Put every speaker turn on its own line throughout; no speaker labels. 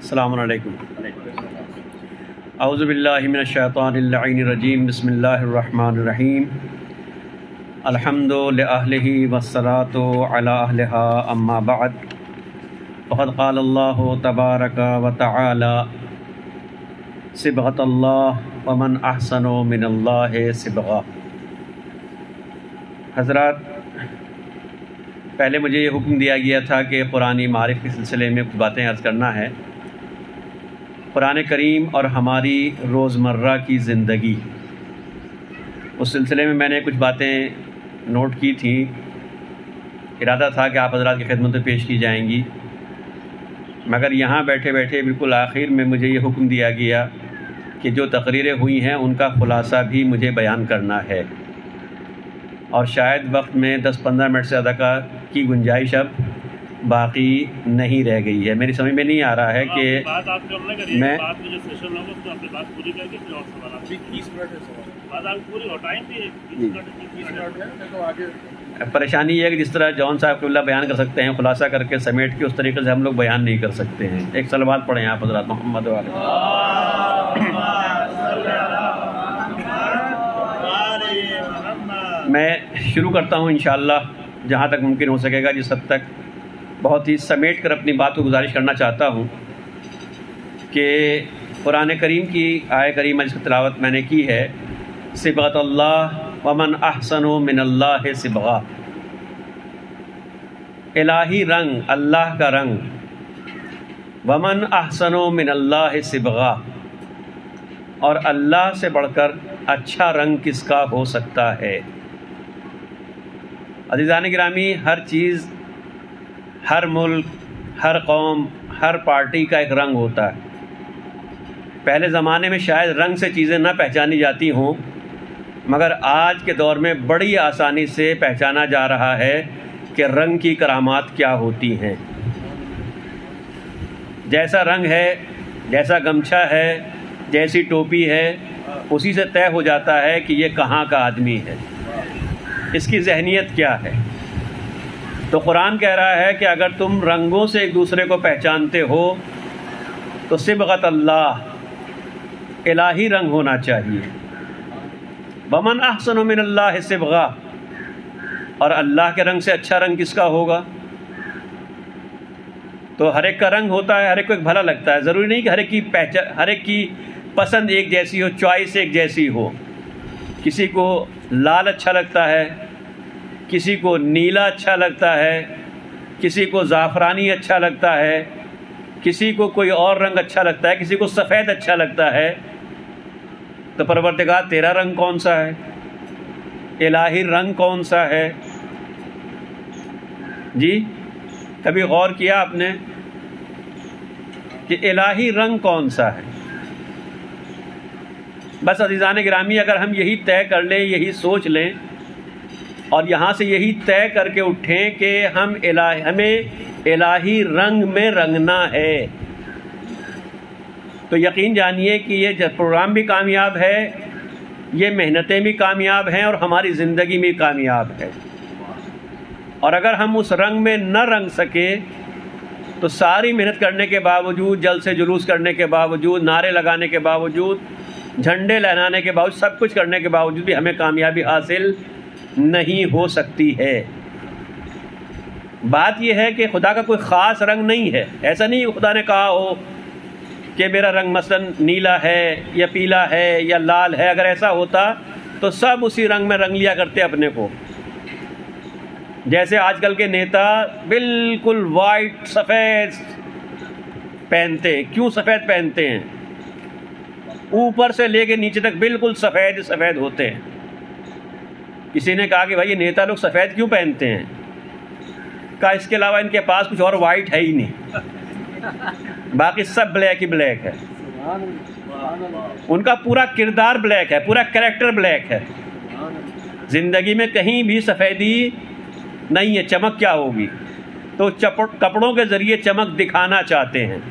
अस्सलामु अलैकुम। औज़ु बिल्लाहि मिनश शैतानिर रजीम। बिस्मिल्लाहिर रहमानिर रहीम। अल्हम्दु लिअहलिही वस्सलातु अला अहलिहा अम्मा बअद। फ़क़द क़ालल्लाहु तबारक व तआला सिबग़तल्लाह व मन अहसनु मिनल्लाहि सिबग़ा। हज़रात, पहले मुझे ये हुक्म दिया गया था कि कुरानी मारिफ़ के सिलसिले में कुछ बातें अर्ज़ करना है। कुरान करीम और हमारी रोज़मर्रा की ज़िंदगी, उस सिलसिले में मैंने कुछ बातें नोट की थी। इरादा था कि आप हज़रात की खिदमत में पेश की जाएंगी, मगर यहाँ बैठे बैठे बिल्कुल आखिर में मुझे ये हुक्म दिया गया कि जो तकरीरें हुई हैं उनका ख़ुलासा भी मुझे बयान करना है, और शायद वक्त में 10-15 मिनट से ज़्यादा की गुंजाइश अब बाकी नहीं रह गई है। मेरी समझ में नहीं आ रहा है कि मैं परेशानी ये है कि जिस तरह जॉन साहब क़िबला बयान कर सकते हैं ख़ुलासा करके समेट के, उस तरीके से हम लोग बयान नहीं कर सकते हैं। एक सलवात पढ़ें आप हज़रात मोहम्मद वाले। मैं शुरू करता हूँ इंशाअल्लाह, जहाँ तक मुमकिन हो सकेगा, जिस हद तक बहुत ही समेट कर अपनी बात को गुजारिश करना चाहता हूँ कि कुरान करीम की आय करीमा जिसकी तिलावत मैंने की है, सिबग़तल्लाह व मन अहसनु मिनल्लाहि सिबग़ा। इलाही रंग, अल्लाह का रंग। व मन अहसनु मिनल्लाहि सिबग़ा, और अल्लाह से बढ़कर अच्छा रंग किसका हो सकता है। अज़ीज़ान गिरामी, हर चीज़, हर मुल्क, हर कौम, हर पार्टी का एक रंग होता है। पहले ज़माने में शायद रंग से चीज़ें ना पहचानी जाती हों, मगर आज के दौर में बड़ी आसानी से पहचाना जा रहा है कि रंग की करामात क्या होती हैं। जैसा रंग है, जैसा गमछा है, जैसी टोपी है, उसी से तय हो जाता है कि ये कहाँ का आदमी है, इसकी ज़हनियत क्या है। तो कुरान कह रहा है कि अगर तुम रंगों से एक दूसरे को पहचानते हो तो सिबग़तल्लाह, इलाही रंग होना चाहिए। वमन अहसनु मिनल्लाहि सिबग़ा, और अल्लाह के रंग से अच्छा रंग किसका होगा। तो हर एक का रंग होता है, हर एक को एक भला लगता है। ज़रूरी नहीं कि हर एक की पसंद एक जैसी हो, चॉइस एक जैसी हो। किसी को लाल अच्छा लगता है, किसी को नीला अच्छा लगता है, किसी को ज़ाफ़रानी अच्छा लगता है, किसी को कोई और रंग अच्छा लगता है, किसी को सफ़ेद अच्छा लगता है। तो परवरदिगार तेरा रंग कौन सा है, इलाही रंग कौन सा है जी? कभी गौर किया आपने कि इलाही रंग कौन सा है? बस अज़ीज़ान गिरामी, अगर हम यही तय कर लें, यही सोच लें, और यहाँ से यही तय करके उठें कि हमें इलाही रंग में रंगना है, तो यकीन जानिए कि ये प्रोग्राम भी कामयाब है, ये मेहनतें भी कामयाब हैं, और हमारी ज़िंदगी भी कामयाब है। और अगर हम उस रंग में न रंग सके तो सारी मेहनत करने के बावजूद, जल से जुलूस करने के बावजूद, नारे लगाने के बावजूद, झंडे लहराने के बावजूद, सब कुछ करने के बावजूद भी हमें कामयाबी हासिल नहीं हो सकती है। बात यह है कि खुदा का कोई ख़ास रंग नहीं है। ऐसा नहीं खुदा ने कहा हो कि मेरा रंग मसलन नीला है या पीला है या लाल है। अगर ऐसा होता तो सब उसी रंग में रंग लिया करते अपने को। जैसे आजकल के नेता बिल्कुल वाइट, सफ़ेद पहनते हैं। क्यों सफ़ेद पहनते हैं? ऊपर से लेके नीचे तक बिल्कुल सफ़ेद सफ़ेद होते हैं। किसी ने कहा कि भाई ये नेता लोग सफ़ेद क्यों पहनते हैं? कहा इसके अलावा इनके पास कुछ और वाइट है ही नहीं, बाकी सब ब्लैक ही ब्लैक है। उनका पूरा किरदार ब्लैक है, पूरा कैरेक्टर ब्लैक है। ज़िंदगी में कहीं भी सफ़ेदी नहीं है। चमक क्या होगी? तो कपड़ों के ज़रिए चमक दिखाना चाहते हैं।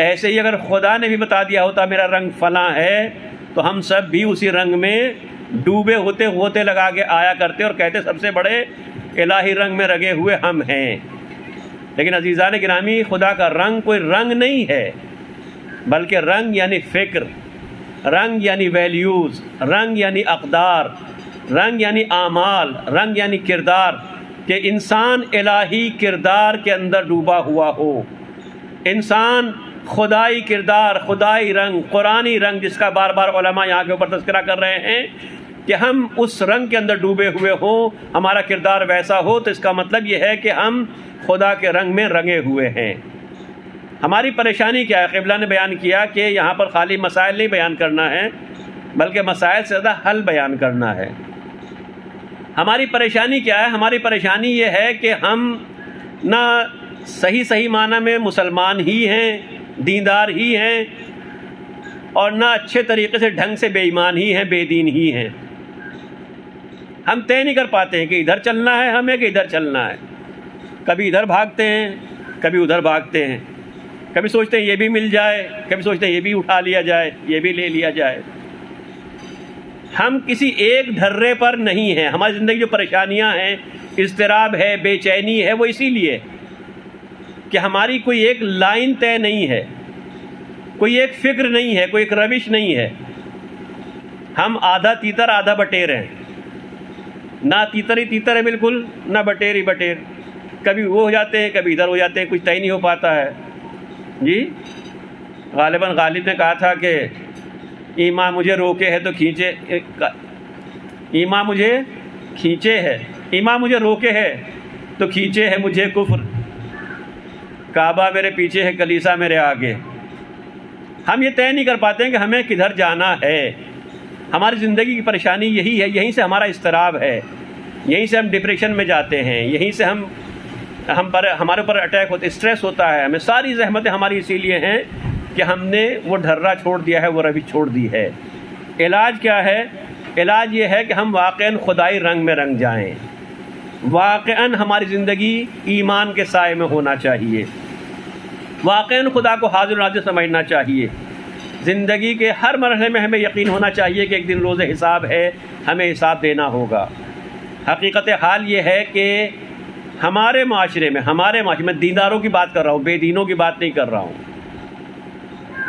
ऐसे ही अगर खुदा ने भी बता दिया होता मेरा रंग फ़लाँ है, तो हम सब भी उसी रंग में डूबे होते लगा के आया करते और कहते सबसे बड़े इलाही रंग में रंगे हुए हम हैं। लेकिन अजीज़ान गिरामी, खुदा का रंग कोई रंग नहीं है, बल्कि रंग यानी फ़िक्र, रंग यानी वैल्यूज़, रंग यानी अक़दार, रंग यानी आमाल, रंग यानी किरदार, कि इंसान इलाही किरदार के अंदर डूबा हुआ हो। इंसान खुदाई किरदार, खुदाई रंग, कुरानी रंग, जिसका बार बार उलमा यहाँ के ऊपर तज़किरा कर रहे हैं कि हम उस रंग के अंदर डूबे हुए हों, हमारा किरदार वैसा हो, तो इसका मतलब ये है कि हम खुदा के रंग में रंगे हुए हैं। हमारी परेशानी क्या है? क़िबला ने बयान किया कि यहाँ पर खाली मसाइल नहीं बयान करना है, बल्कि मसाइल से ज़्यादा हल बयान करना है। हमारी परेशानी क्या है? हमारी परेशानी ये है कि हम ना सही माना में मुसलमान ही हैं, दीनदार ही हैं, और ना अच्छे तरीक़े से ढंग से बेईमान ही हैं, बेदीन ही हैं। हम तय नहीं कर पाते हैं कि इधर चलना है हमें कि इधर चलना है। कभी इधर भागते हैं, कभी उधर भागते हैं, कभी सोचते हैं ये भी मिल जाए, कभी सोचते हैं ये भी उठा लिया जाए, ये भी ले लिया जाए। हम किसी एक ढर्रे पर नहीं हैं। हमारी ज़िंदगी जो परेशानियां हैं, इज़्तिराब है, बेचैनी है, वो इसीलिए कि हमारी कोई एक लाइन तय नहीं है, कोई एक फ़िक्र नहीं है, कोई एक रविश नहीं है। हम आधा तीतर आधा बटेर हैं, ना तीतर ही तीतर है बिल्कुल, ना बटेर ही बटेर। कभी वो हो जाते हैं, कभी इधर हो जाते हैं, कुछ तय नहीं हो पाता है। जी, गालिबन गालिब ने कहा था कि ईमा मुझे रोके है तो खींचे, ईमा मुझे खींचे है, ईमा मुझे रोके है तो खींचे है मुझे कुफ्र, काबा मेरे पीछे है कलीसा मेरे आगे। हम ये तय नहीं कर पाते हैं कि हमें किधर जाना है। हमारी ज़िंदगी की परेशानी यही है, यहीं से हमारा इज़्तिराब है, यहीं से हम डिप्रेशन में जाते हैं, यहीं से हमारे ऊपर अटैक होते, स्ट्रेस होता है। हमें सारी ज़हमतें हमारी इसीलिए हैं कि हमने वो ढर्रा छोड़ दिया है, वो रवि छोड़ दी है। इलाज क्या है? इलाज ये है कि हम वाक़ईन खुदाई रंग में रंग जाएं। वाक़ईन हमारी ज़िंदगी ईमान के साए में होना चाहिए, वाक़ईन खुदा को हाज़िर नाज़िर समझना चाहिए। ज़िंदगी के हर मरहले में हमें यकीन होना चाहिए कि एक दिन रोज़े हिसाब है, हमें हिसाब देना होगा। हकीकत हाल ये है कि हमारे माशरे में दीनदारों की बात कर रहा हूँ, बेदीनों की बात नहीं कर रहा हूँ।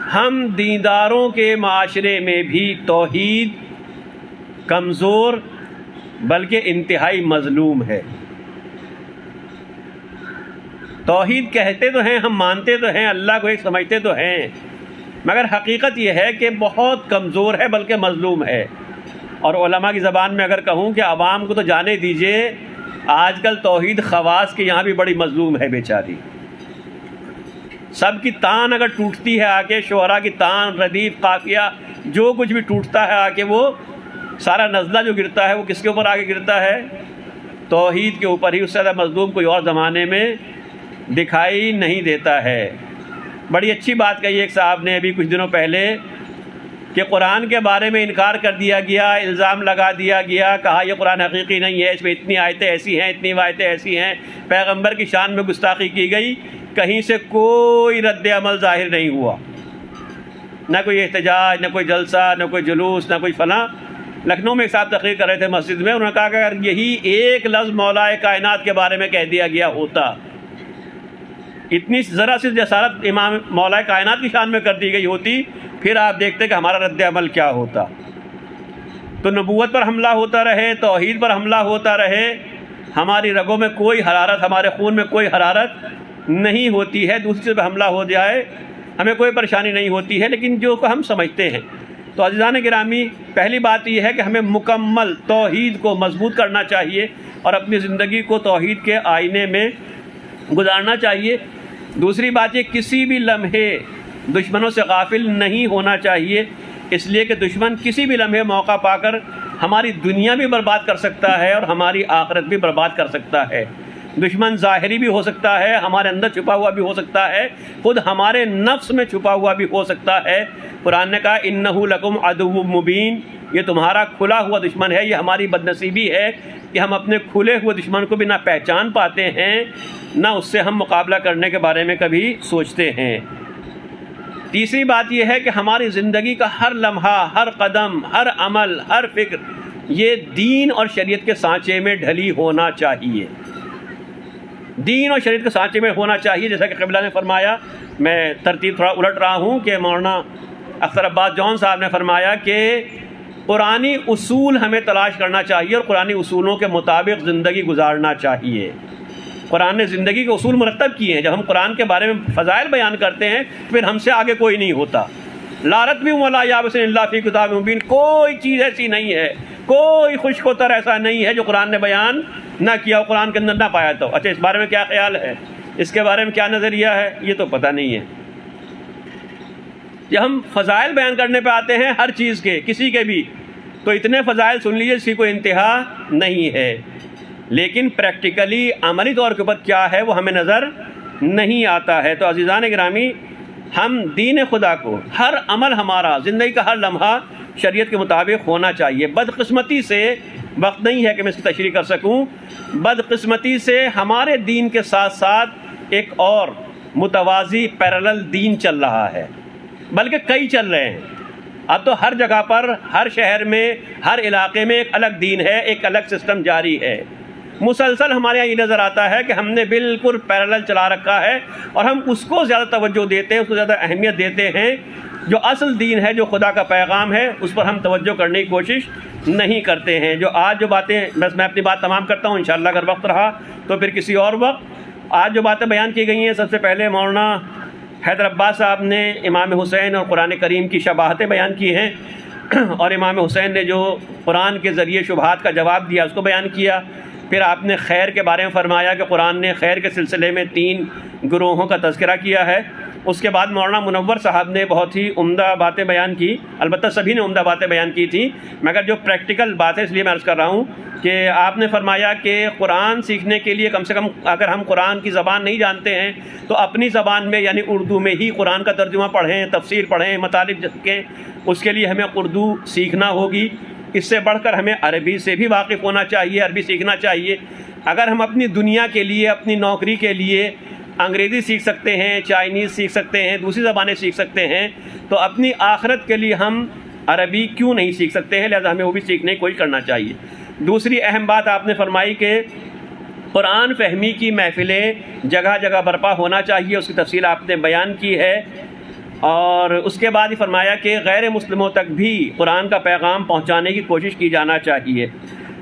हम दीनदारों के माशरे में भी तौहीद कमज़ोर बल्कि इंतहाई मज़लूम है। तौहीद कहते तो हैं, हम मानते तो हैं, अल्लाह को एक समझते तो हैं, मगर हकीकत यह है कि बहुत कमज़ोर है बल्कि मज़लूम है। और उलमा की ज़बान में अगर कहूँ कि आवाम को तो जाने दीजिए, आजकल तौहीद ख़वास के यहाँ भी बड़ी मज़लूम है बेचारी। सब की तान अगर टूटती है आके, शोहरा की तान, रदीफ, काफिया, जो कुछ भी टूटता है आके, वो सारा नज़ला जो गिरता है वो किसके ऊपर आके गिरता है? तौहीद के ऊपर ही। उससे ज़्यादा मज़लूम कोई और ज़माने में दिखाई नहीं देता है। बड़ी अच्छी बात कही एक साहब ने अभी कुछ दिनों पहले कि कुरान के बारे में इनकार कर दिया गया, इल्ज़ाम लगा दिया गया, कहा यह कुरान हकीकी नहीं है, इसमें इतनी आयतें ऐसी हैं, इतनी आयतें ऐसी हैं, पैगंबर की शान में गुस्ताखी की गई। कहीं से कोई रद्द अमल ज़ाहिर नहीं हुआ, ना कोई एहतजाज, ना कोई जलसा, ना कोई जुलूस, ना कोई फला। लखनऊ में एक साहब तकरीर कर रहे थे मस्जिद में, उन्होंने कहा कि अगर यही एक लफ्ज़ मौलाए कायनात के बारे में कह दिया गया होता, इतनी ज़रा सी जसारत इमाम मौलाए कायनात की शान में कर दी गई होती, फिर आप देखते कि हमारा रद्द अमल क्या होता। तो नबूवत पर हमला होता रहे, तौहीद पर हमला होता रहे, हमारी रगों में कोई हरारत, हमारे खून में कोई हरारत नहीं होती है। दूसरी पर हमला हो जाए हमें कोई परेशानी नहीं होती है, लेकिन जो को हम समझते हैं। तो अज़ीज़ान गिरामी, पहली बात यह है कि हमें मुकम्मल तौहीद को मजबूत करना चाहिए और अपनी ज़िंदगी को तौहीद के आईने में गुजारना चाहिए। दूसरी बात, ये किसी भी लम्हे दुश्मनों से गाफिल नहीं होना चाहिए, इसलिए कि दुश्मन किसी भी लम्हे मौका पाकर हमारी दुनिया भी बर्बाद कर सकता है और हमारी आखिरत भी बर्बाद कर सकता है। दुश्मन ज़ाहिरी भी हो सकता है, हमारे अंदर छुपा हुआ भी हो सकता है, खुद हमारे नफ्स में छुपा हुआ भी हो सकता है। कुरान ने कहा इन्नहु लकुम अदुव्वुम मुबीन, ये तुम्हारा खुला हुआ दुश्मन है। ये हमारी बदनसीबी है कि हम अपने खुले हुए दुश्मन को भी ना पहचान पाते हैं, ना उससे हम मुकाबला करने के बारे में कभी सोचते हैं। तीसरी बात यह है कि हमारी ज़िंदगी का हर लम्हा, हर कदम, हर अमल, हर फ़िक्र ये दीन और शरीयत के सांचे में ढली होना चाहिए। दीन और शरीयत के सांचे में होना चाहिए। जैसा कि क़िबला ने फरमाया, मैं तरतीब थोड़ा उलट रहा हूँ कि मौलाना अख्तर अब्बास जॉन साहब ने फरमाया कि कुरानी उसूल हमें तलाश करना चाहिए और कुरानी उसूलों के मुताबिक ज़िंदगी गुजारना चाहिए। कुरान ने ज़िंदगी के उसूल मुरतब किए हैं। जब हम कुरान के बारे में फ़ज़ाइल बयान करते हैं फिर हमसे आगे कोई नहीं होता। लारत भी वला याबसिन इल्ला फ़ी किताब मुबीन, कोई चीज़ ऐसी नहीं है, कोई खुशकोतर ऐसा नहीं है जो कुरान ने बयान ना किया हो, कुरान के अंदर ना पाया। तो अच्छा, इस बारे में क्या ख्याल है, इसके बारे में क्या नज़रिया है, ये तो पता नहीं है। जब हम फ़ज़ाइल बयान करने पे आते हैं हर चीज़ के, किसी के भी, तो इतने फ़ज़ाइल सुन लीजिए जिसकी कोई इंतहा नहीं है, लेकिन प्रैक्टिकली अमली तौर के ऊपर क्या है वो हमें नज़र नहीं आता है। तो अज़ीज़ान गिरामी, हम दीन खुदा को, हर अमल हमारा, ज़िंदगी का हर लम्हा शरीयत के मुताबिक होना चाहिए। बदकिस्मती से, वक्त नहीं है कि मैं इसकी तशरीह कर सकूं, बदकिस्मती से हमारे दीन के साथ साथ एक और मुतवाज़ी पैरेलल दीन चल रहा है, बल्कि कई चल रहे हैं। अब तो हर जगह पर, हर शहर में, हर इलाके में एक अलग दीन है, एक अलग सिस्टम जारी है। मुसलसल हमारे यहाँ ये नज़र आता है कि हमने बिल्कुल पैरेलल चला रखा है और हम उसको ज़्यादा तवज्जो देते हैं, उसको ज़्यादा अहमियत देते हैं। जो असल दीन है, जो खुदा का पैगाम है, उस पर हम तवज्जो करने की कोशिश नहीं करते हैं। जो आज जो बातें, बस मैं अपनी बात तमाम करता हूँ इंशाअल्लाह, अगर वक्त रहा तो फिर किसी और वक्त। आज जो बातें बयान की गई हैं, सबसे पहले मौलाना हैदर अब्बास साहब ने इमाम हुसैन और कुरान करीम की शबाहतें बयान की हैं और इमाम हुसैन ने जो कुरान के ज़रिए शुबहात का जवाब दिया उसको बयान किया। फिर आपने खैर के बारे में फ़रमाया कि कुरान ने खैर के सिलसिले में 3 गुरूहों का तज़किरा किया है। उसके बाद मौलाना मुनव्वर साहब ने बहुत ही उम्दा बातें बयान की, अलबत्ता सभी ने उम्दा बातें बयान की थी, मगर जो प्रैक्टिकल बात है इसलिए मैं अर्ज़ कर रहा हूँ कि आपने फरमाया कि कुरान सीखने के लिए कम से कम अगर हम कुरान की ज़बान नहीं जानते हैं तो अपनी ज़बान में यानी उर्दू में ही कुरान का तर्जुमा पढ़ें, तफसीर पढ़ें, मतालिब के, उसके लिए हमें उर्दू सीखना होगी। इससे बढ़कर हमें अरबी से भी वाकिफ़ होना चाहिए, अरबी सीखना चाहिए। अगर हम अपनी दुनिया के लिए, अपनी नौकरी के लिए अंग्रेज़ी सीख सकते हैं, चाइनीज़ सीख सकते हैं, दूसरी ज़बानें सीख सकते हैं, तो अपनी आखिरत के लिए हम अरबी क्यों नहीं सीख सकते हैं? लिहाजा हमें वो भी सीखने की कोशिश करना चाहिए। दूसरी अहम बात आपने फरमाई कि कुरान फ़हमी की महफ़िलें जगह जगह बर्पा होना चाहिए, उसकी तफसील आपने बयान की है। और उसके बाद ही फरमाया कि गैर मुस्लिमों तक भी कुरान का पैगाम पहुँचाने की कोशिश की जाना चाहिए।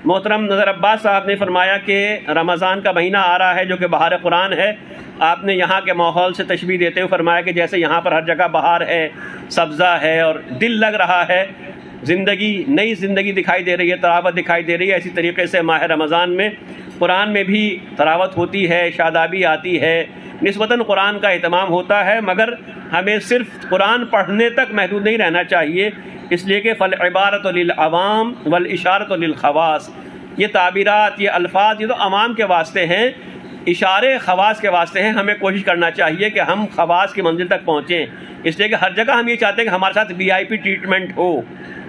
मोहतरम नज़र अब्बास साहब ने फरमाया कि रमज़ान का महीना आ रहा है जो कि बहार कुरान है। आपने यहाँ के माहौल से तशबीह देते हुए फरमाया कि जैसे यहाँ पर हर जगह बहार है, सब्ज़ा है और दिल लग रहा है, ज़िंदगी, नई ज़िंदगी दिखाई दे रही है, तरावत दिखाई दे रही है, इसी तरीके से माह रमज़ान में कुरान में भी तरावत होती है, शादाबी आती है, निस्बतन कुरान का एहतमाम होता है। मगर हमें सिर्फ कुरान पढ़ने तक महदूद नहीं रहना चाहिए, इसलिए कि फ़ल इबारत लिल अवाम वल इशारत लिल खवास, ये ताबीरात, ये अल्फाज, ये तो अवाम के वास्ते हैं, इशारे खवास के वास्ते हैं। हमें कोशिश करना चाहिए कि हम खवास की मंजिल तक पहुँचें, इसलिए कि हर जगह हम ये चाहते हैं कि हमारे साथ VIP ट्रीटमेंट हो।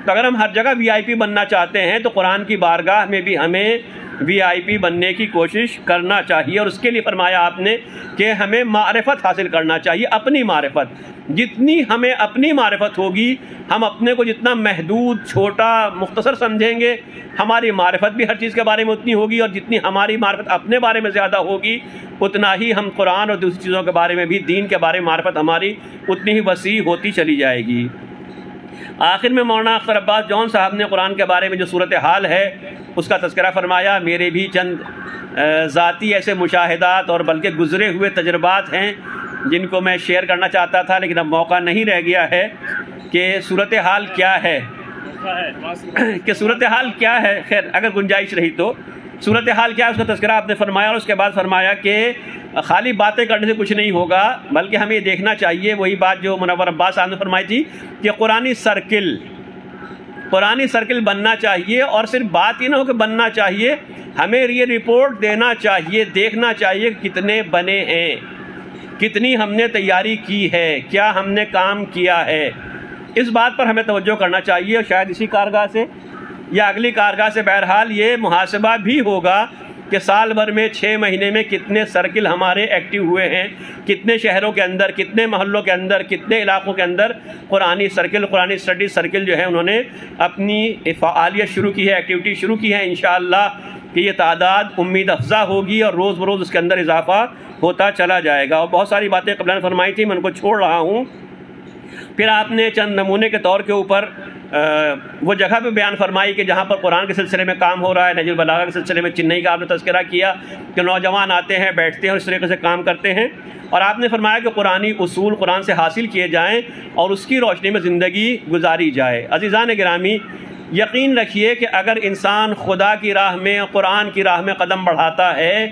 तो अगर हम हर जगह VIP बनना चाहते हैं तो कुरान की बारगाह में भी हमें VIP बनने की कोशिश करना चाहिए। और उसके लिए फरमाया आपने कि हमें मारिफत हासिल करना चाहिए, अपनी मारिफत। जितनी हमें अपनी मारिफत होगी, हम अपने को जितना महदूद, छोटा, मुख्तसर समझेंगे, हमारी मारिफत भी हर चीज़ के बारे में उतनी होगी। और जितनी हमारी मारिफत अपने बारे में ज़्यादा होगी, उतना ही हम कुरान और दूसरी चीज़ों के बारे में भी, दीन के बारे में मारिफत हमारी उतनी ही वसी होती चली जाएगी। आखिर में मौलाना अख्तर अब्बास जॉन साहब ने कुरान के बारे में जो सूरत हाल है उसका तज़किरा फरमाया। मेरे भी चंद ज़ाती ऐसे मुशाहिदात और बल्कि गुज़रे हुए तजर्बात हैं जिनको मैं शेयर करना चाहता था, लेकिन अब मौका नहीं रह गया है कि सूरत हाल क्या है कि सूरत हाल क्या है। खैर, अगर गुंजाइश रही तो सूरत हाल क्या है उसका तज़किरा आपने फरमाया। और उसके बाद फरमाया कि खाली बातें करने से कुछ नहीं होगा, बल्कि हमें देखना चाहिए, वही बात जो मुनव्वर अब्बास साहब ने फरमाई थी कि कुरानी सर्किल बनना चाहिए। और सिर्फ बात ही ना हो कि बनना चाहिए, हमें ये रिपोर्ट देना चाहिए, देखना चाहिए कितने बने हैं, कितनी हमने तैयारी की है, क्या हमने काम किया है। इस बात पर हमें तवज्जो करना चाहिए। और शायद इसी कारगाह से या अगली कारगाह से बहरहाल ये मुहासबा भी होगा कि साल भर में 6 महीने में कितने सर्किल हमारे एक्टिव हुए हैं, कितने शहरों के अंदर, कितने मोहल्लों के अंदर, कितने इलाक़ों के अंदर कुरानी सर्किल, कुरानी स्टडी सर्किल जो है उन्होंने अपनी फ़आलियत शुरू की है, एक्टिविटी शुरू की है। इंशाअल्लाह कि ये तादाद उम्मीद अफजा होगी और रोज़ बरोज़ उसके अंदर इजाफ़ा होता चला जाएगा। और बहुत सारी बातें क़ब्ल फरमाई थी, मैं उनको छोड़ रहा हूँ। फिर आपने चंद नमूने के तौर के ऊपर वो जगह पे बयान फरमाई कि जहाँ पर कुरान के सिलसिले में काम हो रहा है, नहजुल बलागा के सिलसिले में चिन्नई का आपने तज़किरा किया कि नौजवान आते हैं, बैठते हैं और इस तरीके से काम करते हैं। और आपने फरमाया कि कुरानी उसूल कुरान से हासिल किए जाएँ और उसकी रोशनी में ज़िंदगी गुजारी जाए। अज़ीज़ान गिरामी, यकीन रखिए कि अगर इंसान खुदा की राह में, कुरान की राह में कदम बढ़ाता है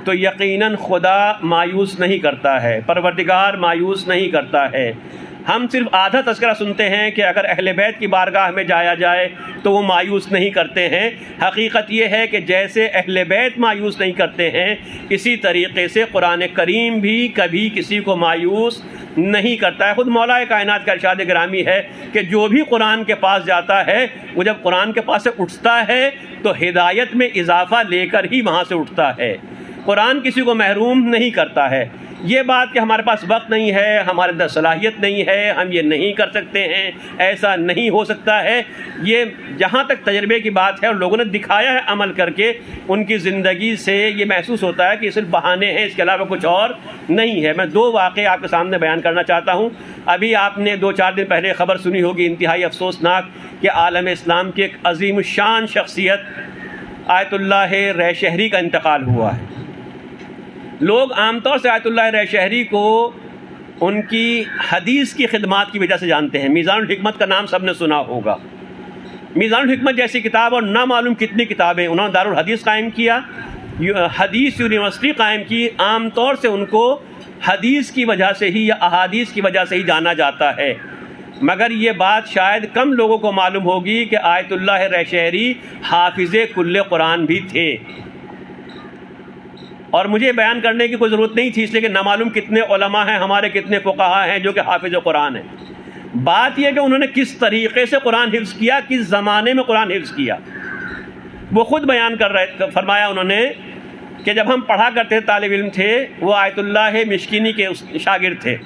तो यकीनन खुदा मायूस नहीं करता है, परवरदिगार मायूस नहीं करता है। हम सिर्फ आधा तज़किरा सुनते हैं कि अगर अहले बैत की बारगाह में जाया जाए तो वो मायूस नहीं करते हैं। हकीकत ये है कि जैसे अहले बैत मायूस नहीं करते हैं, इसी तरीक़े से कुरान करीम भी कभी किसी को मायूस नहीं करता है। ख़ुद मौलाए कायनात का इरशाद गिरामी है कि जो भी कुरान के पास जाता है, वो जब कुरान के पास से उठता है तो हिदायत में इजाफ़ा लेकर ही वहाँ से उठता है। कुरान किसी को महरूम नहीं करता है। ये बात कि हमारे पास वक्त नहीं है, हमारे अंदर सलाहियत नहीं है, हम ये नहीं कर सकते हैं, ऐसा नहीं हो सकता है, ये जहाँ तक तजर्बे की बात है और लोगों ने दिखाया है अमल करके, उनकी ज़िंदगी से ये महसूस होता है कि सिर्फ बहाने हैं, इसके अलावा कुछ और नहीं है। मैं दो वाक़े आपके सामने बयान करना चाहता हूँ। अभी आपने 2-4 दिन पहले ख़बर सुनी होगी, इंतहाई अफसोसनाक, कि आलम इस्लाम की एक अज़ीम शान शख्सियत आयतुल्लाह रैशहरी का इंतकाल हुआ है। लोग आमतौर से आयतुल्लाह रैशहरी को उनकी हदीस की खिदमात की वजह से जानते हैं। मीज़ानुल हिकमत का नाम सबने सुना होगा। मीज़ानुल हिकमत जैसी किताब और ना मालूम कितनी किताबें, उन्होंने दारुल हदीस कायम किया, हदीस यूनिवर्सिटी कायम की। आमतौर से उनको हदीस की वजह से ही या अहादीस की वजह से ही जाना जाता है। मगर ये बात शायद कम लोगों को मालूम होगी कि आयतुल्लाह रैशहरी हाफिज़े कुल्ले कुरान भी थे। और मुझे बयान करने की कोई ज़रूरत नहीं थी, इसलिए कि ना मालूम कितने उलमा हैं हमारे, कितने फ़ुक़हा हैं जो कि हाफिज़ कुरान हैं। बात यह कि उन्होंने किस तरीक़े से कुरान हिफ्ज़ किया, किस ज़माने में कुरान हिफ्ज़ किया, वो ख़ुद बयान कर रहे। फरमाया उन्होंने कि जब हम पढ़ा करते तालिब इल्म थे, वो आयतुल्लाह मिश्किनी के शागिर्द थे।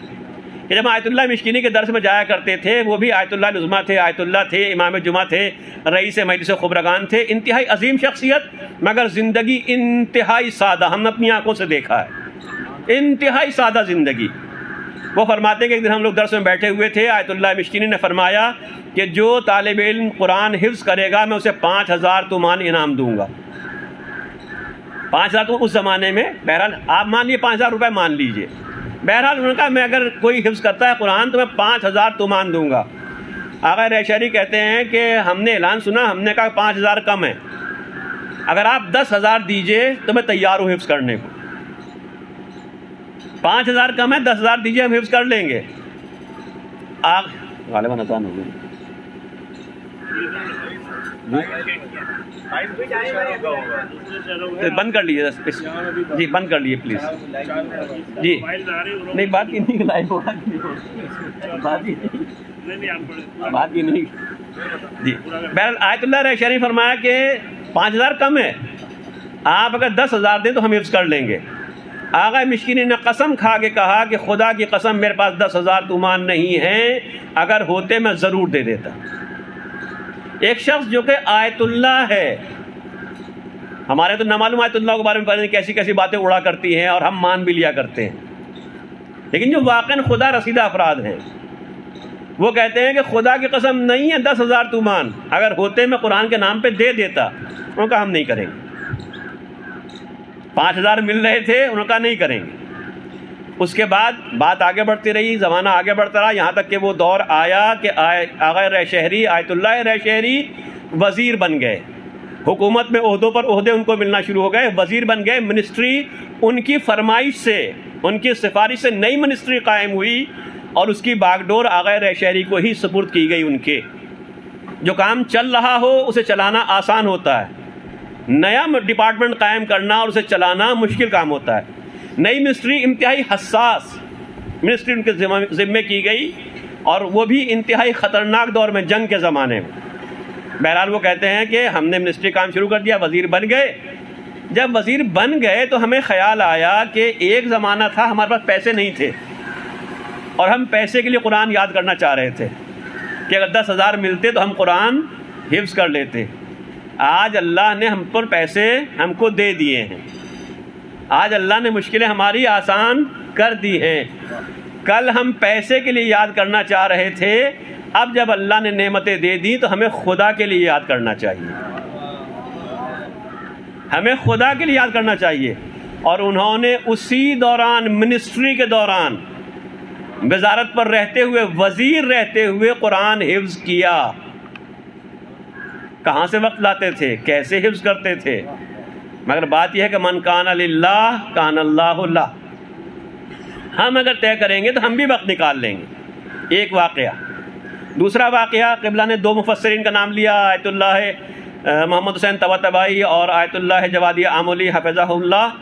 कि जब आयतुल्लाह मिश्किनी के दर्स में जाया करते थे, वो भी आयतुल्लाह उज़्मा थे, आयतुल्लाह थे, इमाम जुमा थे, रईस मजलिस खुबरगान थे, इंतहाई अजीम शख्सियत, मगर ज़िंदगी इंतहाई सादा। हमने अपनी आंखों से देखा है, इंतहाई सादा ज़िंदगी। वो फरमाते हैं कि एक दिन हम लोग दर्स में बैठे हुए थे, आयतुल्लाह मिश्किनी ने फरमाया कि जो तालिब इल्म कुरान हिफ्ज़ करेगा मैं उसे 5000 तुमान इनाम दूँगा। 5000 तो उस ज़माने में, बहरहाल आप मान लीजिए 5000 रुपये मान लीजिए। बहरहाल उन्होंने कहा मैं अगर कोई हिफ्ज़ करता है कुरान तो मैं 5000 तुमान दूँगा। आगा रैशहरी कहते हैं कि हमने ऐलान सुना, हमने कहा 5000 कम है, अगर आप 10,000 दीजिए तो मैं तैयार हूँ हिफ्ज़ करने को। 5000 कम है, 10,000 दीजिए, हम हिफ्ज़ कर लेंगे। आप गालिबन आसान हो गई। तो बंद कर लीजिए जी, बंद कर लीजिए प्लीज़ जी। नहीं बात ही नहीं, लाइव होगा, बात ही नहीं जी। बहरहाल आयतुल्लाह रैशहरी फरमाया कि 5000 कम है, आप अगर 10,000 दें तो हम हिफ्ज़ कर लेंगे। आगा मिश्किनी ने कसम खा के कहा कि खुदा की कसम मेरे पास 10,000 तुमान नहीं है, अगर होते मैं ज़रूर दे देता। एक शख्स जो कि आयतुल्लाह है, हमारे तो न मालूम आयतुल्लाह के बारे में पता नहीं कैसी कैसी बातें उड़ा करती हैं और हम मान भी लिया करते हैं, लेकिन जो वाक़ई खुदा रसीदा अफराद हैं वो कहते हैं कि खुदा की कसम नहीं है 10,000 तुमान, अगर होते मैं कुरान के नाम पे दे देता। उन्होंने कहा हम नहीं करेंगे। 5000 मिल रहे थे, उन्होंने कहा नहीं करेंगे। उसके बाद बात आगे बढ़ती रही, ज़माना आगे बढ़ता रहा, यहाँ तक कि वो दौर आया कि आगा रैशहरी, आयतुल्लाह रैशहरी वज़ीर बन गए। हुकूमत में ओहदों पर ओहदे उनको मिलना शुरू हो गए, वज़ीर बन गए। मिनिस्ट्री उनकी फरमाइश से, उनकी सिफारिश से नई मिनिस्ट्री कायम हुई और उसकी बागडोर आगा रैशहरी को ही सुपुर्द की गई। उनके जो काम चल रहा हो उसे चलाना आसान होता है, नया डिपार्टमेंट कायम करना और उसे चलाना मुश्किल काम होता है। नई मिनिस्ट्री इंतहाई हसास मिनिस्ट्री उनके ज़िम्मे की गई और वो भी इंतहाई ख़तरनाक दौर में, जंग के ज़माने में। बहरहाल वो कहते हैं कि हमने मिनिस्ट्री काम शुरू कर दिया, वज़ीर बन गए। जब वज़ीर बन गए तो हमें ख़याल आया कि एक ज़माना था हमारे पास पैसे नहीं थे और हम पैसे के लिए कुरान याद करना चाह रहे थे कि अगर 10,000 मिलते तो हम कुरान हिफ्ज़ कर लेते। आज अल्लाह ने हम पर पैसे हमको दे दिए हैं, आज अल्लाह ने मुश्किलें हमारी आसान कर दी हैं। कल हम पैसे के लिए याद करना चाह रहे थे, अब जब अल्लाह ने नेमतें दे दी तो हमें खुदा के लिए याद करना चाहिए, हमें खुदा के लिए याद करना चाहिए। और उन्होंने उसी दौरान, मिनिस्ट्री के दौरान, वजारत पर रहते हुए, वजीर रहते हुए कुरान हिफ्ज़ किया। कहाँ से वक्त लाते थे, कैसे हिफ्ज़ करते थे? मगर बात यह है कि मन कान लिल्लाह कान अल्लाहु लह। हम अगर तय करेंगे तो हम भी वक्त निकाल लेंगे। एक वाक़या। दूसरा वाक़या, क़िबला ने 2 मुफस्सिरीन का नाम लिया, आयतुल्लाह मोहम्मद हुसैन तबातबाई और आयतुल्लाह जवादी आमोली हफ़िज़हुल्लाह।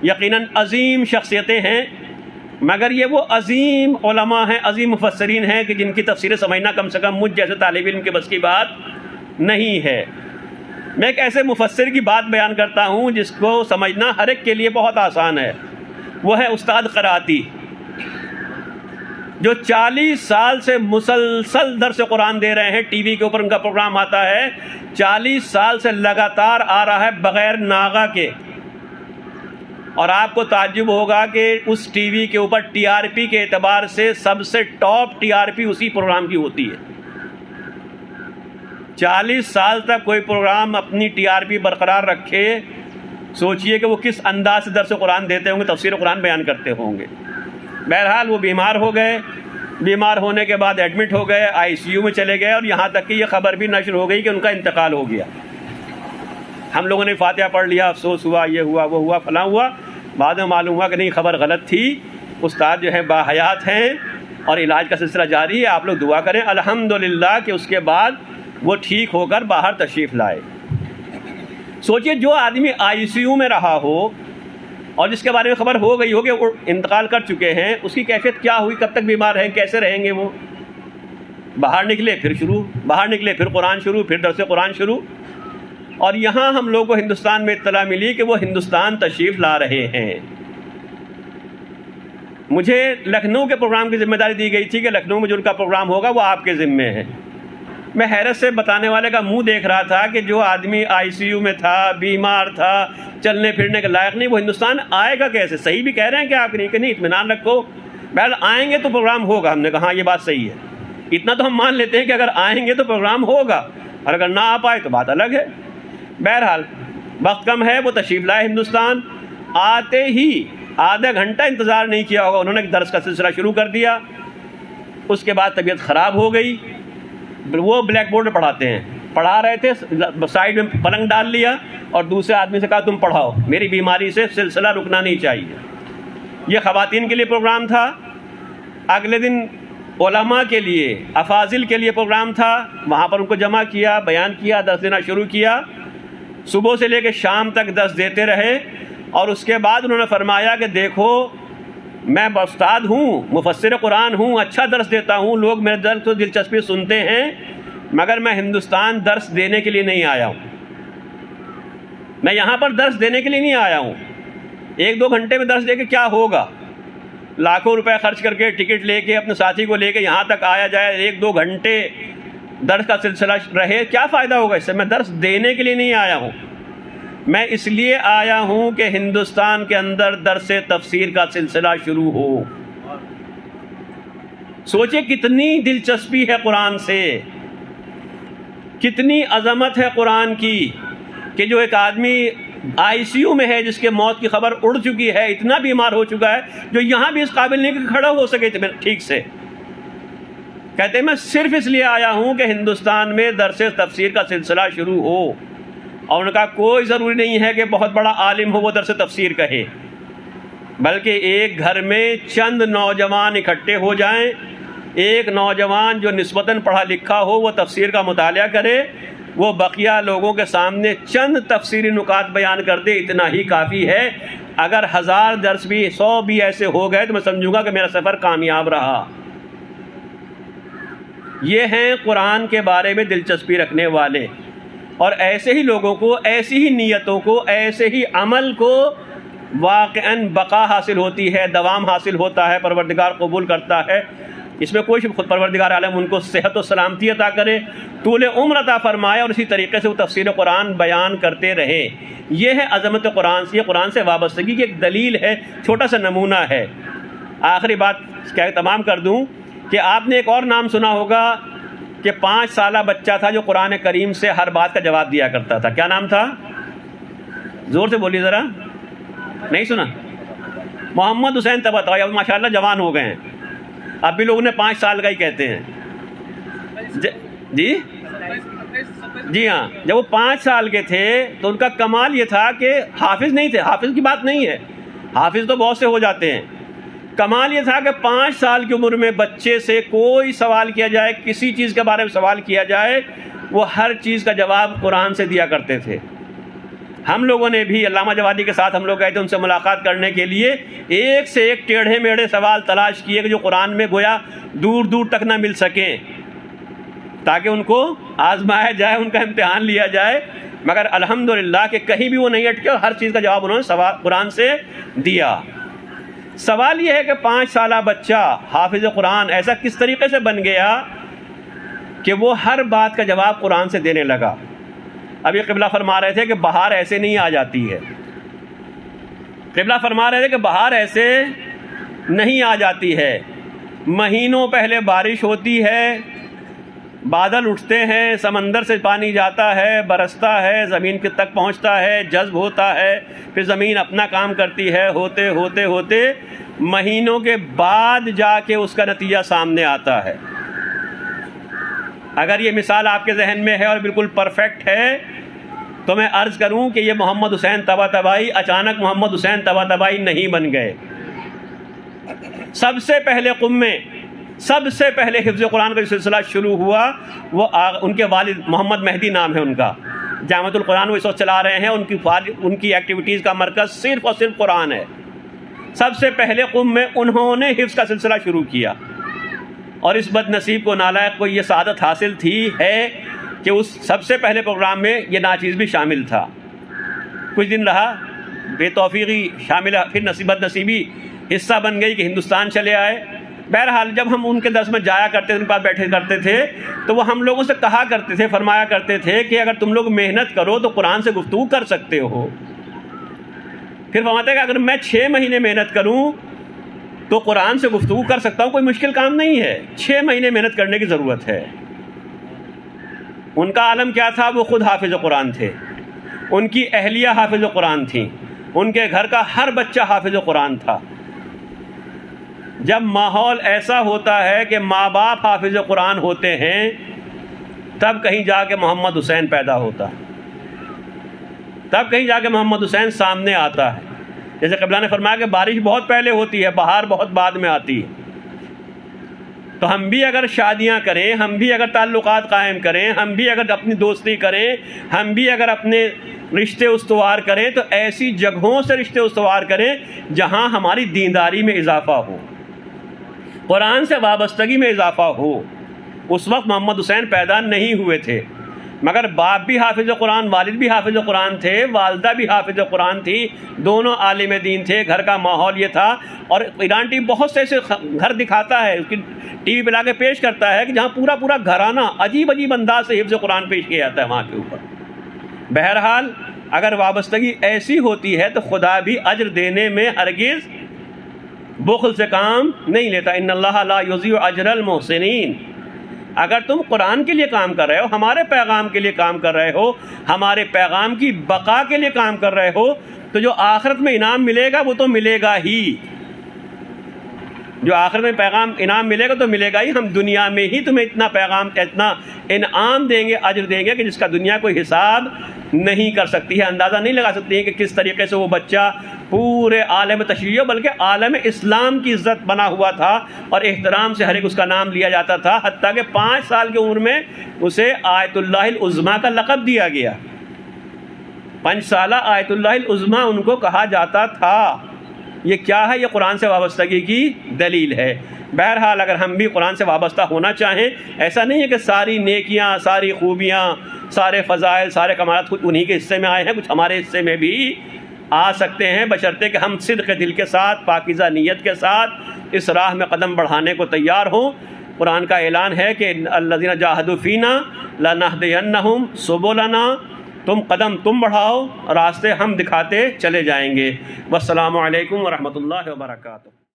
यकीनन अज़ीम शख्सियतें हैं, मगर ये वो अज़ीम उलमा हैं, अज़ीम मुफस्सिरीन हैं कि जिनकी तफसीरें समझना कम से कम मुझ जैसे तालिब इल्म के बस की बात नहीं है। मैं एक ऐसे मुफस्सिर की बात बयान करता हूँ जिसको समझना हर एक के लिए बहुत आसान है। वो है उस्ताद क़राती, जो 40 साल से मुसलसल दर्स कुरान दे रहे हैं। टीवी के ऊपर उनका प्रोग्राम आता है, 40 साल से लगातार आ रहा है बग़ैर नागा के। और आपको ताज्जुब होगा कि उस टीवी के ऊपर टीआरपी के एतबार से सबसे टॉप टीआरपी उसी प्रोग्राम की होती है। 40 साल तक कोई प्रोग्राम अपनी टीआरपी बरकरार रखे, सोचिए कि वो किस अंदाज से दर्स कुरान देते होंगे, तफसीर कुरान बयान करते होंगे। बहरहाल वो बीमार हो गए, बीमार होने के बाद एडमिट हो गए, आईसीयू में चले गए, और यहाँ तक कि ये खबर भी नशर हो गई कि उनका इंतकाल हो गया। हम लोगों ने फातिहा पढ़ लिया, अफसोस हुआ, ये हुआ, वो हुआ, फलां हुआ। बाद में मालूम हुआ कि नहीं, खबर गलत थी। उस्ताद जो है बाहयात हैं और इलाज का सिलसिला जारी है। आप लोग दुआ करें अल्हम्दुलिल्लाह कि उसके बाद वो ठीक होकर बाहर तशरीफ़ लाए। सोचिए, जो आदमी आईसीयू में रहा हो और जिसके बारे में खबर हो गई हो कि वो इंतकाल कर चुके हैं, उसकी कैफियत क्या हुई, कब तक बीमार हैं, कैसे रहेंगे वो? बाहर निकले फिर शुरू, बाहर निकले फिर कुरान शुरू, फिर दर्स कुरान शुरू। और यहाँ हम लोगों को हिंदुस्तान में इत्तला मिली कि वो हिंदुस्तान तशरीफ़ ला रहे हैं। मुझे लखनऊ के प्रोग्राम की जिम्मेदारी दी गई थी कि लखनऊ में जो उनका प्रोग्राम होगा वो आपके ज़िम्मे है। मैं हैरत से बताने वाले का मुंह देख रहा था कि जो आदमी आईसीयू में था, बीमार था, चलने फिरने के लायक नहीं, वो हिंदुस्तान आएगा कैसे? सही भी कह रहे हैं कि आप नहीं, कि नहीं, इत्मीनान रखो, बहरहाल आएंगे तो प्रोग्राम होगा। हमने कहा हाँ, ये बात सही है, इतना तो हम मान लेते हैं कि अगर आएंगे तो प्रोग्राम होगा, और अगर ना आ पाए तो बात अलग है। बहरहाल वक्त कम है, वो तशरीफ़ लाए हिंदुस्तान। आते ही आधा घंटा इंतज़ार नहीं किया होगा, उन्होंने दर्स का सिलसिला शुरू कर दिया। उसके बाद तबीयत ख़राब हो गई। वो ब्लैक बोर्ड पर पढ़ाते हैं, पढ़ा रहे थे, साइड में पलंग डाल लिया और दूसरे आदमी से कहा तुम पढ़ाओ, मेरी बीमारी से सिलसिला रुकना नहीं चाहिए। ये ख़वातीन के लिए प्रोग्राम था। अगले दिन उलमा के लिए, अफाजिल के लिए प्रोग्राम था। वहाँ पर उनको जमा किया, बयान किया, दर्स देना शुरू किया। सुबह से लेकर शाम तक दर्स देते रहे। और उसके बाद उन्होंने फरमाया कि देखो, मैं उस्ताद हूँ, मुफस्सिर कुरान हूँ, अच्छा दर्स देता हूँ, लोग मेरे दर्स को दिलचस्पी सुनते हैं, मगर मैं हिंदुस्तान दर्स देने के लिए नहीं आया हूँ। मैं यहाँ पर दर्स देने के लिए नहीं आया हूँ। 1-2 घंटे में दर्स दे के क्या होगा? लाखों रुपए खर्च करके टिकट लेके अपने साथी को लेके यहाँ तक आया जाए, 1-2 घंटे दर्स का सिलसिला रहे, क्या फ़ायदा होगा इससे? मैं दर्स देने के लिए नहीं आया हूँ, मैं इसलिए आया हूँ कि हिंदुस्तान के अंदर दर्स तफसीर का सिलसिला शुरू हो। सोचिए कितनी दिलचस्पी है कुरान से, कितनी अज़मत है कुरान की, कि जो एक आदमी आईसीयू में है, जिसके मौत की खबर उड़ चुकी है, इतना बीमार हो चुका है, जो यहाँ भी इस काबिल नहीं कि खड़ा हो सके ठीक से। कहते हैं मैं सिर्फ इसलिए आया हूँ कि हिंदुस्तान में दर्स तफसीर का सिलसिला शुरू हो। और उनका कोई ज़रूरी नहीं है कि बहुत बड़ा आलिम हो वो दर्स तफसीर कहे, बल्कि एक घर में चंद नौजवान इकट्ठे हो जाएं, एक नौजवान जो निस्बतन पढ़ा लिखा हो वो तफसीर का मुतालिया करे, वो बकिया लोगों के सामने चंद तफसीरी नुकात बयान कर दे, इतना ही काफ़ी है। अगर 1000 दर्स भी 100 भी ऐसे हो गए तो मैं समझूंगा कि मेरा सफ़र कामयाब रहा। ये हैं कुरान के बारे में दिलचस्पी रखने वाले, और ऐसे ही लोगों को, ऐसी ही नीयतों को, ऐसे ही अमल को वाक़अन बका हासिल होती है, दवाम हासिल होता है, परवरदिगार कबूल करता है। इसमें कोई खुद परवरदिगार आलम उनको सेहत और सलामती अता करे, तूल उम्र अता फरमाए और इसी तरीके से वो तफसीर कुरान बयान करते रहे। ये है अज़मत कुरान से, ये कुरान से वाबस्तगी की एक दलील है, छोटा सा नमूना है। आखिरी बात क्या तमाम कर दूं कि आपने एक और नाम सुना होगा कि 5 साला बच्चा था जो कुरान करीम से हर बात का जवाब दिया करता था। क्या नाम था? ज़ोर से बोलिए ज़रा, नहीं सुना? मोहम्मद हुसैन तबातबाई। अब माशाल्लाह जवान हो गए हैं, अब भी लोग उन्हें 5 साल का ही कहते हैं। जी जी हाँ, जब वो 5 साल के थे तो उनका कमाल ये था कि हाफिज़ नहीं थे, हाफिज़ की बात नहीं है, हाफिज़ तो बहुत से हो जाते हैं। कमाल ये था कि 5 साल की उम्र में बच्चे से कोई सवाल किया जाए, किसी चीज़ के बारे में सवाल किया जाए, वो हर चीज़ का जवाब कुरान से दिया करते थे। हम लोगों ने भी अल्लामा जवादी के साथ हम लोग गए थे उनसे मुलाकात करने के लिए, एक से एक टेढ़े मेढ़े सवाल तलाश किए कि जो कुरान में गोया दूर दूर तक ना मिल सकें, ताकि उनको आजमाया जाए, उनका इम्तिहान लिया जाए। मगर अल्हम्दुलिल्लाह कि कहीं भी वो नहीं अटके और हर चीज़ का जवाब उन्होंने सवाल कुरान से दिया। सवाल यह है कि 5 साला बच्चा हाफिज़ कुरान ऐसा किस तरीके से बन गया कि वो हर बात का जवाब कुरान से देने लगा। अभी क़िबला फरमा रहे थे कि बहार ऐसे नहीं आ जाती है, क़िबला फरमा रहे थे कि बहार ऐसे नहीं आ जाती है। महीनों पहले बारिश होती है, बादल उठते हैं, समंदर से पानी जाता है, बरसता है, ज़मीन के तक पहुंचता है, जज्ब होता है, फिर ज़मीन अपना काम करती है, होते होते होते महीनों के बाद जाके उसका नतीजा सामने आता है। अगर ये मिसाल आपके जहन में है और बिल्कुल परफेक्ट है तो मैं अर्ज़ करूं कि ये मोहम्मद हुसैन तबातबाई अचानक मोहम्मद हुसैन तबातबाई नहीं बन गए। सबसे पहले क़ुम में सबसे पहले हिफ्ज़ कुरान का सिलसिला शुरू हुआ, वो उनके वालिद मोहम्मद मेहदी नाम है उनका, जामिअतुल कुरान वो इस वक्त चला रहे हैं। उनकी एक्टिविटीज़ का मरकज़ सिर्फ़ और सिर्फ कुरान है। सबसे पहले क़ुम में उन्होंने हिफ्ज़ का सिलसिला शुरू किया और इस बदनसीब को, नालायक को ये सआदत हासिल थी है कि उस सबसे पहले प्रोग्राम में ये नाचीज़ भी शामिल था। कुछ दिन रहा, बेतौफीकी शामिल, फिर बदनसीबी हिस्सा बन गई कि हिंदुस्तान चले आए। बहरहाल जब हम उनके दर्स में जाया करते थे, उनके पास बैठे करते थे, तो वो हम लोगों से कहा करते थे, फरमाया करते थे कि अगर तुम लोग मेहनत करो तो कुरान से गुफ्तगू कर सकते हो। फिर फरमाते हैं कि अगर मैं 6 महीने मेहनत करूं तो कुरान से गुफ्तगू कर सकता हूं, कोई मुश्किल काम नहीं है, 6 महीने मेहनत करने की ज़रूरत है। उनका आलम क्या था? वो खुद हाफिज़ कुरान थे, उनकी अहलिया हाफिज़ कुरान थी, उनके घर का हर बच्चा हाफिज़ कुरान था। जब माहौल ऐसा होता है कि माँ बाप हाफिज़ कुरान होते हैं, तब कहीं जाके मोहम्मद हुसैन पैदा होता है, तब कहीं जाके मोहम्मद हुसैन सामने आता है। जैसे क़िबला ने फरमाया कि बारिश बहुत पहले होती है, बहार बहुत बाद में आती है। तो हम भी अगर शादियां करें, हम भी अगर ताल्लुकात कायम करें, हम भी अगर अपनी दोस्ती करें, हम भी अगर अपने रिश्ते उस्तवार करें, तो ऐसी जगहों से रिश्ते उस्तवार करें जहां हमारी दीनदारी में इजाफ़ा हो, कुरान से वाबस्तगी में इजाफ़ा हो। उस वक्त मोहम्मद हुसैन पैदा नहीं हुए थे, मगर बाप भी हाफिज़ कुरान, वालिद भी हाफिज़ कुरान थे, वालदा भी हाफिज़ कुरान थी, दोनों आलिम दीन थे। घर का माहौल ये था। और ईरान टीवी बहुत से ऐसे घर दिखाता है, उसकी टीवी पे ला के पेश करता है कि जहाँ पूरा पूरा घराना अजीब अजीब अंदाज से हिफ्ज़ कुरान पेश किया जाता है वहाँ के ऊपर। बहरहाल अगर वाबस्तगी ऐसी होती है तो खुदा भी अज्र देने में हरगिज़ बुख़्ल से काम नहीं लेता। इन्नल्लाह ला युज़ीउ अज्रल मुहसिनीन। अगर तुम कुरान के लिए काम कर रहे हो, हमारे पैगाम के लिए काम कर रहे हो, हमारे पैगाम की बका के लिए काम कर रहे हो, तो जो आखिरत में इनाम मिलेगा वो तो मिलेगा ही। जो आखिरत में पैगाम इनाम मिलेगा तो मिलेगा ही। हम दुनिया में ही तुम्हें इतना पैगाम, इतना इनाम देंगे, अज्र देंगे कि जिसका दुनिया कोई हिसाब नहीं कर सकती है, अंदाज़ा नहीं लगा सकती है कि किस तरीके से वो बच्चा पूरे आलम तशरीह बल्कि आलम इस्लाम की इज़्ज़त बना हुआ था और एहतराम से हर एक उसका नाम लिया जाता था। हत्ता कि 5 साल की उम्र में उसे आयतुल्लाहिल उज़्मा का लक़ब दिया गया। 5 साला आयतुल्लाहिल उज़्मा उनको कहा जाता था। ये क्या है? ये कुरान से वाबस्तगी की दलील है। बहरहाल अगर हम भी कुरान से वाबस्ता होना चाहें, ऐसा नहीं है कि सारी नेकियां, सारी खूबियां, सारे फ़ज़ाइल, सारे कमालात कुछ उन्हीं के हिस्से में आए हैं, कुछ हमारे हिस्से में भी आ सकते हैं, बशर्ते कि हम सिद्क़ दिल के साथ, पाकीज़ा नीयत के साथ इस राह में कदम बढ़ाने को तैयार हों। कुरान का ऐलान है कि अल्लज़ीना जाहदू फ़ीना लनहदियन्नहुम सुबुलना, तुम कदम तुम बढ़ाओ, रास्ते हम दिखाते चले जाएंगे। वस्सलामु अलैकुम व रहमतुल्लाहि व बरकातुहू।